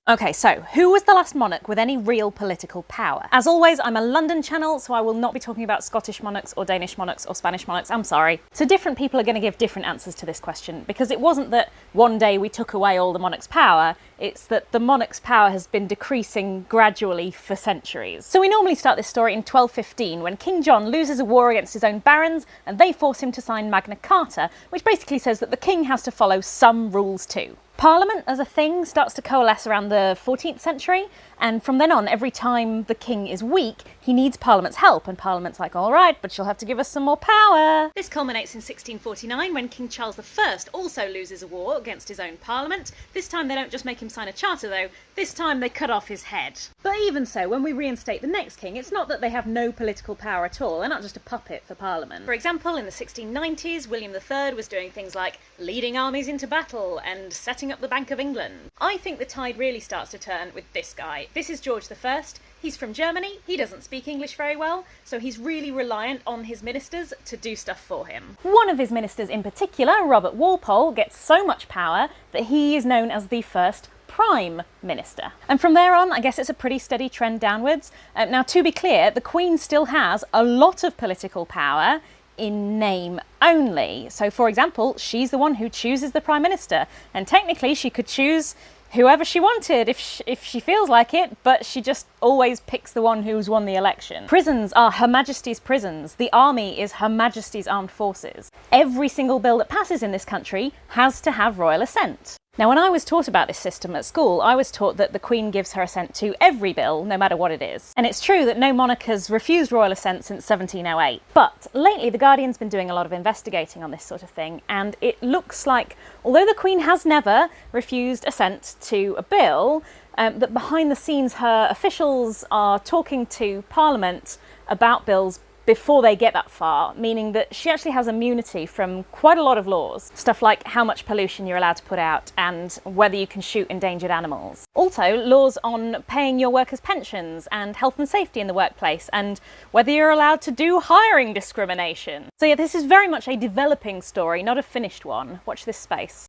Okay, so who was the last monarch with any real political power? As always, I'm a London channel, so I will not be talking about Scottish monarchs or Danish monarchs or Spanish monarchs, I'm sorry. So different people are going to give different answers to this question, because it wasn't that one day we took away all the monarch's power, it's that the monarch's power has been decreasing gradually for centuries. So we normally start this story in 1215, when King John loses a war against his own barons, and they force him to sign Magna Carta, which basically says that the king has to follow some rules too. Parliament as a thing starts to coalesce around the 14th century, and from then on, every time the king is weak, he needs Parliament's help, and Parliament's like, all right, but you'll have to give us some more power. This culminates in 1649, when King Charles I also loses a war against his own Parliament. This time they don't just make him sign a charter though, this time they cut off his head. But even so, when we reinstate the next king, it's not that they have no political power at all, they're not just a puppet for Parliament. For example, in the 1690s, William III was doing things like leading armies into battle and setting up the Bank of England. I think the tide really starts to turn with this guy. This is George I. He's from Germany, he doesn't speak English very well, so he's really reliant on his ministers to do stuff for him. One of his ministers in particular, Robert Walpole, gets so much power that he is known as the first Prime Minister. And from there on, I guess it's a pretty steady trend downwards. Now, to be clear, the Queen still has a lot of political power, in name only. So, for example, she's the one who chooses the Prime Minister, and technically she could choose whoever she wanted if she feels like it, but she just always picks the one who's won the election. Prisons are Her Majesty's prisons. The army is Her Majesty's armed forces. Every single bill that passes in this country has to have royal assent. Now, when I was taught about this system at school, I was taught that the Queen gives her assent to every bill, no matter what it is. And it's true that no monarch has refused royal assent since 1708. But lately, The Guardian's been doing a lot of investigating on this sort of thing, and it looks like, although the Queen has never refused assent to a bill, that behind the scenes her officials are talking to Parliament about bills before they get that far, meaning that she actually has immunity from quite a lot of laws. Stuff like how much pollution you're allowed to put out and whether you can shoot endangered animals. Also, laws on paying your workers' pensions and health and safety in the workplace, and whether you're allowed to do hiring discrimination. So yeah, this is very much a developing story, not a finished one. Watch this space.